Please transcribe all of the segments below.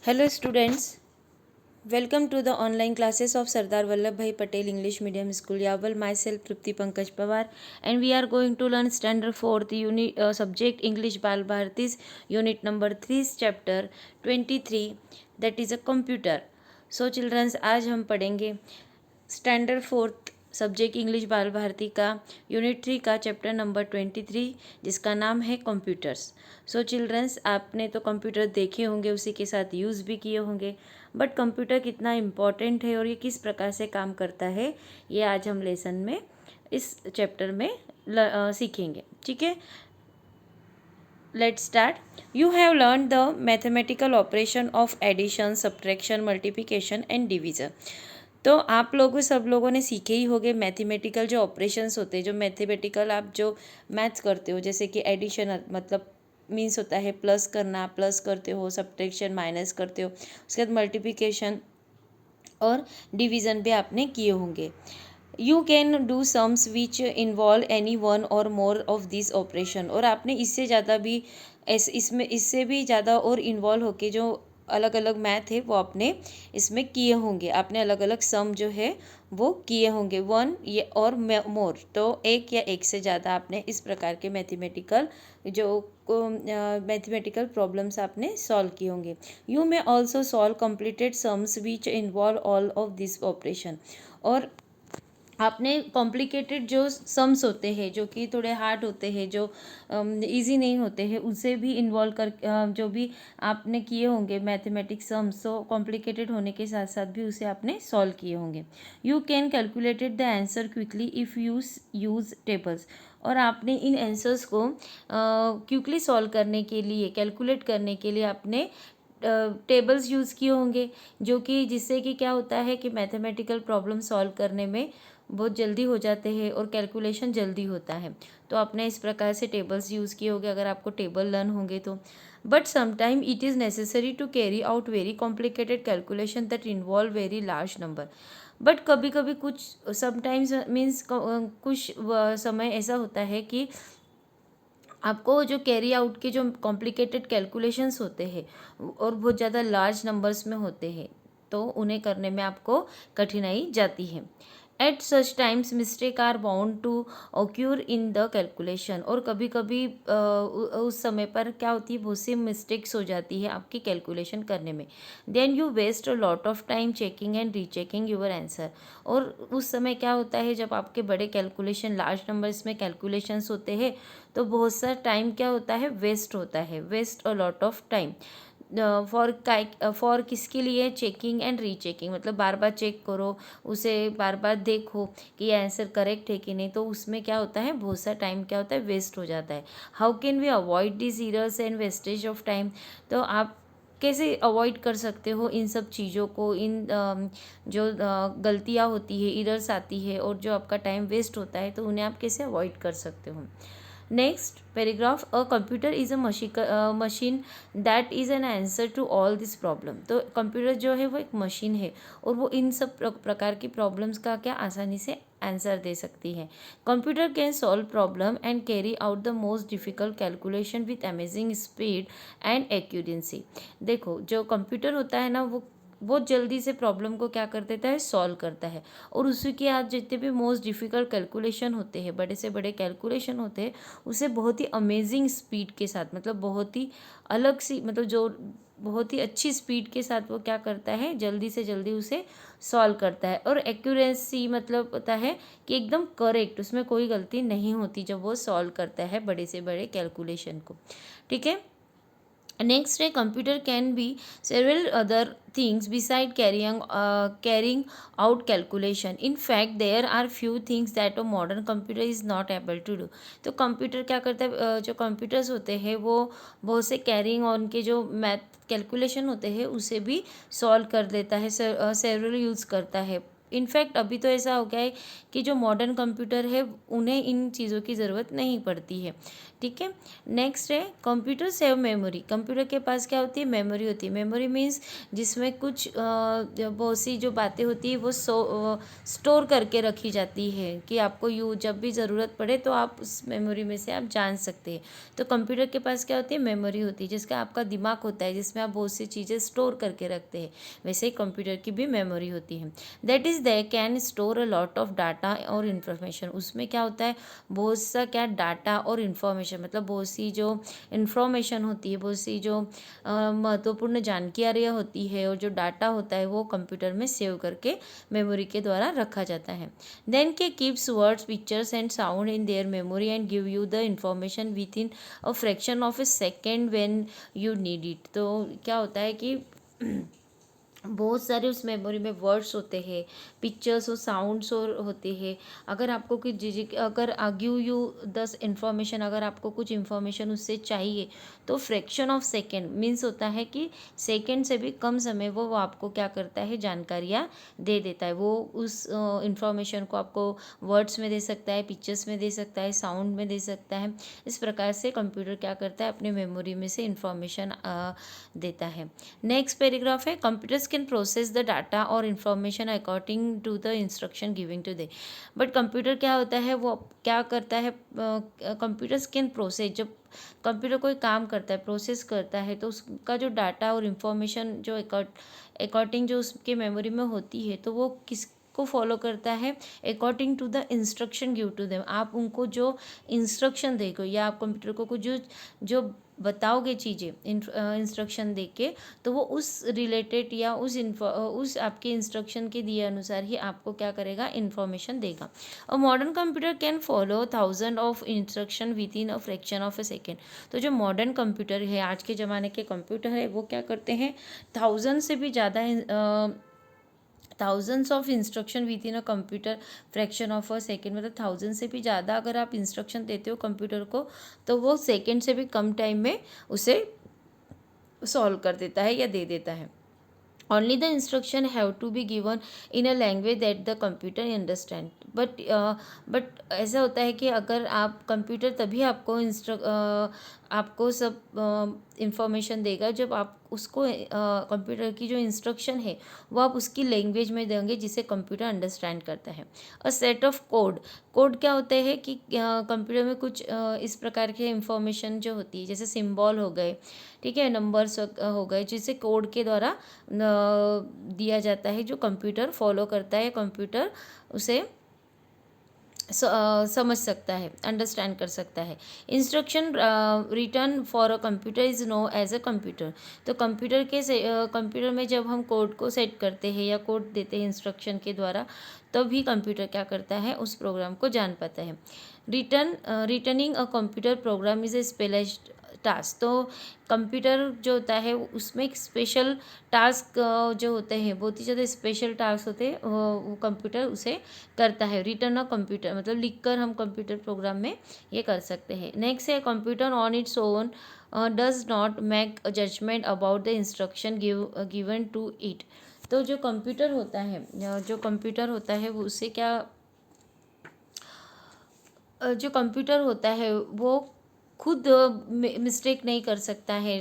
Hello students, welcome to the online classes of Sardar Vallabhbhai Patel English Medium School, Yawal. Myself Trupti Pankaj Pawar, and we are going to learn standard 4th unit subject English Bal Bharati's unit number 3 chapter 23, that is a computer. So children, आज हम पढ़ेंगे standard 4th subject English बाल भारती का unit 3 का chapter number 23, जिसका नाम है computers. सो children's, आपने तो कंप्यूटर देखे होंगे, उसी के साथ यूज़ भी किए होंगे, बट कंप्यूटर कितना इम्पॉर्टेंट है और ये किस प्रकार से काम करता है, ये आज हम लेसन में इस चैप्टर में सीखेंगे। ठीक है, let's start. You have learn the mathematical operation of addition, subtraction, multiplication and division. तो आप लोगों सब लोगों ने सीखे ही होंगे मैथमेटिकल जो ऑपरेशंस होते हैं, जो मैथमेटिकल आप जो मैथ्स करते हो, जैसे कि एडिशन मतलब मीन्स होता है प्लस करना, प्लस करते हो, सब्ट्रैक्शन माइनस करते हो, उसके बाद मल्टीप्लिकेशन और डिवीज़न भी आपने किए होंगे। You can do sums which involve any one और मोर ऑफ दिस ऑपरेशन। और आपने इससे ज़्यादा भी इससे भी ज़्यादा और इन्वॉल्व होके जो अलग अलग मैथ है वो आपने इसमें किए होंगे। आपने अलग अलग सम जो है वो किए होंगे, वन ये और मोर, तो एक या एक से ज़्यादा आपने इस प्रकार के मैथमेटिकल प्रॉब्लम्स आपने सॉल्व किए होंगे। You may also solve completed sums which involve all of this operation. और आपने कॉम्प्लिकेटेड जो सम्स होते हैं, जो कि थोड़े हार्ड होते हैं, जो इजी नहीं होते हैं, उसे भी इन्वॉल्व कर जो भी आपने किए होंगे मैथमेटिक्स सम्स, तो कॉम्प्लिकेटेड होने के साथ साथ भी उसे आपने सॉल्व किए होंगे। You can calculated the answer quickly if use tables. और आपने इन आंसर्स को क्विकली सॉल्व करने के लिए, कैलकुलेट करने के लिए आपने टेबल्स यूज़ किए होंगे, जो कि जिससे कि क्या होता है कि मैथमेटिकल प्रॉब्लम सॉल्व करने में बहुत जल्दी हो जाते हैं और कैलकुलेशन जल्दी होता है। तो आपने इस प्रकार से टेबल्स यूज़ किए होंगे अगर आपको टेबल लर्न होंगे तो। But sometime it is necessary to carry out very complicated calculation that involve very large number. बट कभी कभी कुछ समटाइम्स मीन्स कुछ समय ऐसा होता है कि आपको जो कैरी आउट के जो कॉम्प्लिकेटेड कैलकुलेशंस होते हैं और बहुत ज़्यादा लार्ज नंबर्स में होते हैं, तो उन्हें करने में आपको कठिनाई जाती है। At such times mistake are bound to occur in the calculation. और कभी कभी उस समय पर क्या होती है, बहुत सी मिस्टेक्स हो जाती है आपकी कैलकुलेशन करने में। Then you waste a lot of time checking and rechecking your answer. और उस समय क्या होता है, जब आपके बड़े कैलकुलेशन, लार्ज नंबर्स में कैलकुलेशंस होते हैं, तो बहुत सा टाइम क्या होता है, वेस्ट होता है, waste a lot of time for किसके लिए, चेकिंग एंड रीचेकिंग। मतलब बार बार चेक करो, उसे बार बार देखो कि ये आंसर करेक्ट है कि नहीं, तो उसमें क्या होता है, बहुत सा टाइम क्या होता है, वेस्ट हो जाता है। How can we avoid this errors and wastage of time. तो आप कैसे अवॉइड कर सकते हो इन सब चीज़ों को, इन जो गलतियाँ होती है, एरर्स आती है और जो आपका टाइम वेस्ट होता है, तो उन्हें आप कैसे अवॉइड कर सकते हो। Next paragraph, a computer is a machine that is an answer to all this problem. तो कंप्यूटर जो है वो एक मशीन है और वो इन सब प्रकार की प्रॉब्लम्स का क्या आसानी से आंसर दे सकती है। Computer can solve problem and carry out the most difficult calculation with amazing speed and accuracy. देखो, जो कंप्यूटर होता है ना, वो बहुत जल्दी से प्रॉब्लम को क्या कर देता है, सॉल्व करता है। और उसी के आज जितने भी मोस्ट डिफ़िकल्ट कैलकुलेशन होते हैं, बड़े से बड़े कैलकुलेशन होते हैं, उसे बहुत ही अमेजिंग स्पीड के साथ, मतलब बहुत ही अलग सी, मतलब जो बहुत ही अच्छी स्पीड के साथ वो क्या करता है, जल्दी से जल्दी उसे सॉल्व करता है। और एक्यूरेंसी मतलब होता है कि एकदम करेक्ट, उसमें कोई गलती नहीं होती जब वो सॉल्व करता है बड़े से बड़े कैलकुलेशन को। ठीक है, नेक्स्ट है, computer can be several other things beside carrying out calculation. In fact there are few things that a modern computer is not able to do. तो कंप्यूटर क्या करता है, जो कंप्यूटर्स होते हैं वो बहुत से कैरिंग ऑन के जो मैथ कैलकुलेशन होते हैं उसे भी सॉल्व कर देता है, सेवरल यूज़ करता है। इनफैक्ट अभी तो ऐसा हो गया है कि जो मॉडर्न कंप्यूटर है उन्हें इन चीज़ों की ज़रूरत नहीं पड़ती है। ठीक है, नेक्स्ट है कंप्यूटर सेव मेमोरी। कंप्यूटर के पास क्या होती है, मेमोरी होती है। मेमोरी मीन्स जिसमें कुछ बहुत सी जो बातें होती है वो स्टोर करके रखी जाती है कि आपको जब भी ज़रूरत पड़े तो आप उस मेमोरी में से आप जान सकते हैं। तो कंप्यूटर के पास क्या होती है, मेमोरी होती है, जिसका आपका दिमाग होता है जिसमें आप बहुत सी चीज़ें स्टोर करके रखते हैं। वैसे ही कंप्यूटर की भी मेमोरी होती है। That is they can store a lot of data और इन्फॉर्मेशन। उसमें क्या होता है, बहुत सा क्या डाटा और इन्फॉर्मेशन, मतलब बहुत सी जो इन्फॉर्मेशन होती है, बहुत सी जो महत्वपूर्ण जानकारियाँ होती है और जो डाटा होता है वो कंप्यूटर में सेव करके मेमोरी के द्वारा रखा जाता है। देन के keeps words, pictures and sound in their memory and give you the information with in a fraction of A second when you need it. तो क्या होता है कि बहुत सारे उस मेमोरी में वर्ड्स होते हैं, पिक्चर्स और साउंड्स और होते हैं। अगर आपको कुछ अगर गिव यू दस इन्फॉर्मेशन, अगर आपको कुछ इन्फॉर्मेशन उससे चाहिए तो फ्रैक्शन ऑफ सेकेंड मीन्स होता है कि सेकेंड से भी कम समय वो आपको क्या करता है, जानकारियाँ दे देता है। वो उस इन्फॉर्मेशन को आपको वर्ड्स में दे सकता है, पिक्चर्स में दे सकता है, साउंड में दे सकता है। इस प्रकार से कंप्यूटर क्या करता है, अपने मेमोरी में से इन्फॉर्मेशन देता है। नेक्स्ट पैराग्राफ है computers can process the data और information according to the instruction giving to they. But computer क्या होता है, वो क्या करता है, कंप्यूटर्स कैन प्रोसेस, जब कंप्यूटर कोई काम करता है, प्रोसेस करता है, तो उसका जो डाटा और इन्फॉर्मेशन जो अकॉर्डिंग जो उसके मेमोरी में होती है तो वो को फॉलो करता है, according to the instruction give to them. आप उनको जो इंस्ट्रक्शन देगा या आप कंप्यूटर को कुछ जो जो बताओगे चीज़ें इंस्ट्रक्शन दे के, तो वो उस रिलेटेड या उस आपके इंस्ट्रक्शन के दिए अनुसार ही आपको क्या करेगा, इन्फॉर्मेशन देगा। अ modern computer can follow thousand of instruction with in a fraction of a second. तो जो मॉडर्न कंप्यूटर है, आज के ज़माने के कंप्यूटर है, वो क्या करते हैं, थाउजेंड से भी ज़्यादा thousands of instruction with in a computer fraction of a second, मतलब थाउजेंड से भी ज़्यादा अगर आप इंस्ट्रक्शन देते हो कंप्यूटर को तो वो सेकेंड से भी कम टाइम में उसे सॉल्व कर देता है या दे देता है। Only the instruction have to be given in a language that the computer understand. But ऐसा होता है कि अगर आप कंप्यूटर तभी आपको सब इंफॉर्मेशन देगा जब आप उसको कंप्यूटर की जो इंस्ट्रक्शन है वो आप उसकी लैंग्वेज में देंगे जिसे कंप्यूटर अंडरस्टैंड करता है। अ सेट ऑफ कोड क्या होते हैं कि कंप्यूटर में कुछ इस प्रकार के इंफॉर्मेशन जो होती है, जैसे सिंबल हो गए, ठीक है, नंबर्स हो गए, जिसे कोड के द्वारा दिया जाता है, जो कंप्यूटर फॉलो करता है, कंप्यूटर उसे समझ सकता है, अंडरस्टैंड कर सकता है। Instruction return for a computer is know as a computer. तो कंप्यूटर में जब हम कोड को सेट करते हैं या कोड देते हैं इंस्ट्रक्शन के द्वारा, तब भी कंप्यूटर क्या करता है, उस प्रोग्राम को जान पाता है। Returning a computer program is a specialised task. तो कंप्यूटर जो होता है उसमें एक स्पेशल टास्क जो होते हैं, बहुत ही ज़्यादा स्पेशल टास्क होते हैं, वो कंप्यूटर उसे करता है। रिटर्न अ कंप्यूटर मतलब लिखकर हम कंप्यूटर प्रोग्राम में ये कर सकते हैं। नेक्स्ट है computer on its own does not make a judgement about the instruction given to it. तो जो कंप्यूटर होता है वो उसे क्या जो कंप्यूटर होता है वो खुद मिस्टेक नहीं कर सकता है,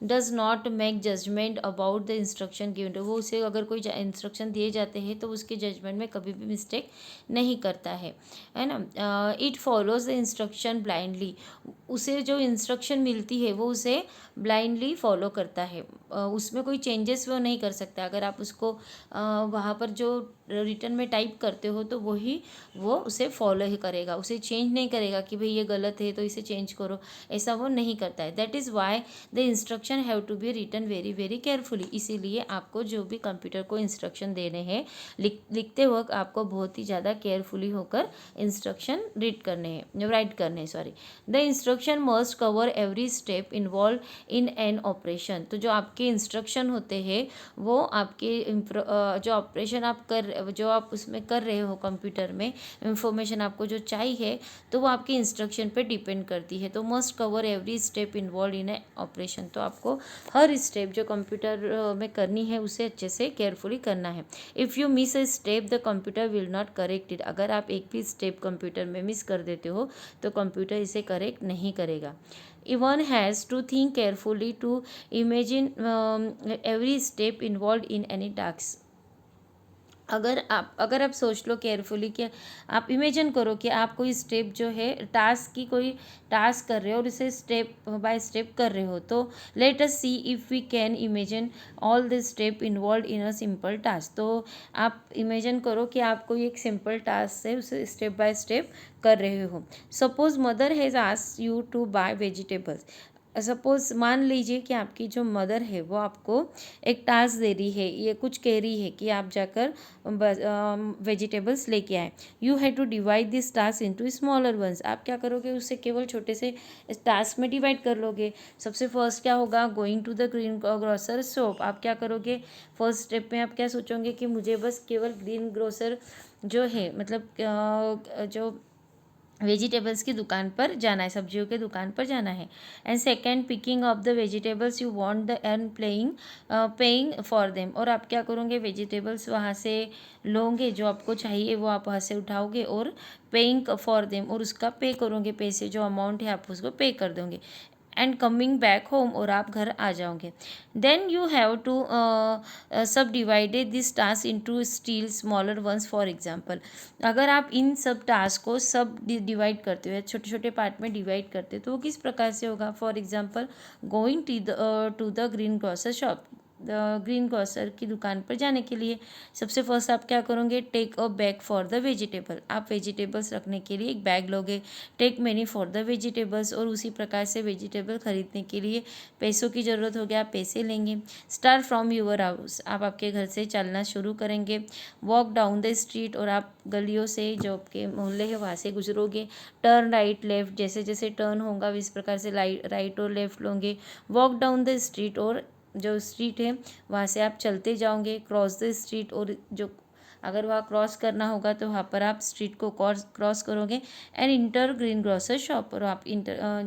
does not make judgement about the instruction given. वो उसे अगर कोई इंस्ट्रक्शन दिए जाते हैं तो उसके जजमेंट में कभी भी मिस्टेक नहीं करता है ना। It follows the instruction blindly. उसे जो इंस्ट्रक्शन मिलती है वो उसे ब्लाइंडली फॉलो करता है, उसमें कोई चेंजेस वो नहीं कर सकता। अगर आप उसको वहाँ पर जो रिटर्न में टाइप करते हो तो वो उसे फॉलो ही करेगा, उसे चेंज नहीं करेगा कि भाई ये गलत है तो इसे चेंज करो, ऐसा वो नहीं करता है। That is why the instruction have to be written very very carefully. इसीलिए आपको जो भी कंप्यूटर को इंस्ट्रक्शन देने हैं, लिखते वक्त आपको बहुत ही ज़्यादा केयरफुली होकर इंस्ट्रक्शन राइट करने हैं sorry. The instruction must cover every step involve in an operation. तो जो आपके इंस्ट्रक्शन होते हैं वो आपके जो ऑपरेशन आप जो आप उसमें कर रहे हो कंप्यूटर में इंफॉर्मेशन आपको जो चाहिए, तो वो आपके इंस्ट्रक्शन पे डिपेंड करती है। तो must cover every step involve इन ए ऑपरेशन। तो आपको हर स्टेप जो कंप्यूटर में करनी है उसे अच्छे से केयरफुली करना है। If you miss a step the computer will not correct it. अगर आप एक भी स्टेप कंप्यूटर में मिस कर देते हो तो कंप्यूटर इसे करेक्ट नहीं करेगा। One has to think carefully to imagine every step involved in any task। अगर आप सोच लो केयरफुली कि आप इमेजिन करो कि आप कोई स्टेप जो है कोई टास्क कर रहे हो और इसे स्टेप बाय स्टेप कर रहे हो, तो let us see if we can imagine all the step involve in a simple task. तो आप इमेजिन करो कि आप कोई एक सिंपल टास्क से उसे स्टेप बाय स्टेप कर रहे हो। Suppose mother has asked you to buy vegetables. Suppose मान लीजिए कि आपकी जो मदर है वो आपको एक टास्क दे रही है, ये कुछ कह रही है कि आप जाकर वेजिटेबल्स लेके आए। You have to divide this task into smaller ones. आप क्या करोगे, उससे केवल छोटे से टास्क में डिवाइड कर लोगे। सबसे फर्स्ट क्या होगा, going to the green grocer shop. आप क्या करोगे, फर्स्ट स्टेप में आप क्या सोचोगे कि मुझे बस केवल ग्रीन ग्रोसर जो है मतलब जो वेजिटेबल्स की दुकान पर जाना है, सब्जियों के दुकान पर जाना है। And second, picking up the vegetables you want the end paying for them. और आप क्या करोगे, वेजिटेबल्स वहाँ से लोगे जो आपको चाहिए वो आप वहाँ से उठाओगे और पेइंग फॉर देम, और उसका पे करोगे, पैसे जो अमाउंट है आप उसको पे कर दोगे। एंड कमिंग बैक होम, और आप घर आ जाओगे। देन यू हैव टू सब divided this task into steel smaller once. For example, अगर आप इन सब टास्क को सब डिवाइड करते हो, छोटे छोटे पार्ट में डिवाइड करते हो, तो वो किस प्रकार से होगा। For example, going to the green grocer shop, green grocer की दुकान पर जाने के लिए सबसे फर्स्ट आप क्या करोगे, take a bag for the vegetable. आप वेजिटेबल्स रखने के लिए एक बैग लोगे। Take money for the vegetables, और उसी प्रकार से वेजिटेबल खरीदने के लिए पैसों की ज़रूरत होगी, आप पैसे लेंगे। स्टार्ट फ्रॉम यूर हाउस, आप आपके घर से चलना शुरू करेंगे। वॉक डाउन द स्ट्रीट, और आप गलियों से जो आपके मोहल्ले है वहाँ से गुजरोगे। टर्न राइट लेफ्ट, जैसे जैसे टर्न होगा इस प्रकार से राइट और लेफ्ट लोगे। वॉक डाउन द स्ट्रीट, और जो स्ट्रीट है वहाँ से आप चलते जाओगे। क्रॉस द स्ट्रीट, और जो अगर वहाँ क्रॉस करना होगा तो वहाँ पर आप स्ट्रीट को क्रॉस करोगे। And inter green grocer shop, और आप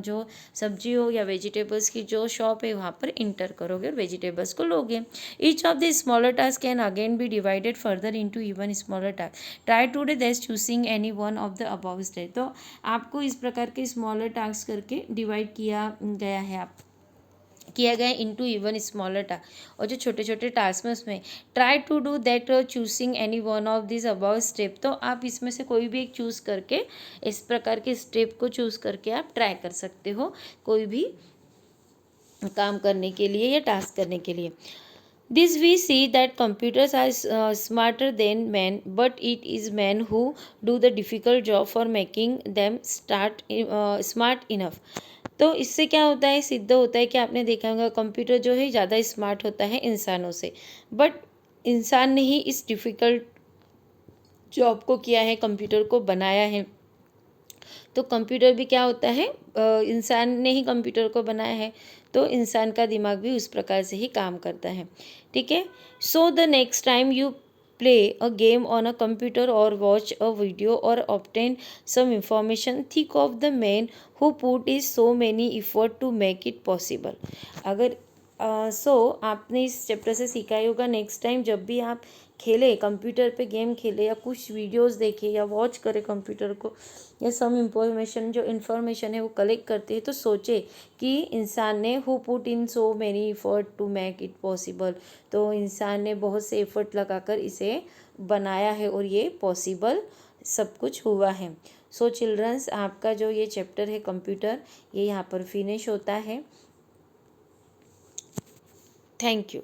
जो सब्जी हो या वेजिटेबल्स की जो शॉप है वहाँ पर इंटर करोगे और वेजिटेबल्स को लोगे। Each of the smaller task can again be divided further into even smaller task. Try to do this choosing any one of the above step. तो आपको इस प्रकार के स्मॉलर टास्क करके डिवाइड किया गया इनटू इवन स्मॉलर टास्क। और जो छोटे छोटे टास्क में उसमें try to do that choosing any one of this about step. तो आप इसमें से कोई भी एक चूज़ करके इस प्रकार के स्टेप को चूज़ करके आप ट्राई कर सकते हो कोई भी काम करने के लिए या टास्क करने के लिए। This we see that computers are smarter than men, but it is men who do the difficult job for making them smart enough। तो इससे क्या होता है, सिद्ध होता है कि आपने देखा होगा कंप्यूटर जो है ज़्यादा स्मार्ट होता है इंसानों से, बट इंसान ने ही इस डिफ़िकल्ट जॉब को किया है, कंप्यूटर को बनाया है। तो कंप्यूटर भी क्या होता है, इंसान ने ही कंप्यूटर को बनाया है, तो इंसान का दिमाग भी उस प्रकार से ही काम करता है। ठीक है। So the next time you play a game on a computer और वॉच अ वीडियो और obtain some information, think of the man who put is so many effort to make it possible. अगर आपने इस chapter से सीखा ही होगा, next time जब भी आप खेले कंप्यूटर पे गेम खेले या कुछ वीडियोस देखे या वॉच करे कंप्यूटर को, या सम जो इन्फॉर्मेशन है वो कलेक्ट करते हैं, तो सोचे कि इंसान ने who put in so many effort to make it possible. तो इंसान ने बहुत से एफर्ट लगाकर इसे बनाया है और ये पॉसिबल सब कुछ हुआ है। सो चिल्ड्रंस, आपका जो ये चैप्टर है कंप्यूटर, ये यहाँ पर फिनिश होता है। Thank you.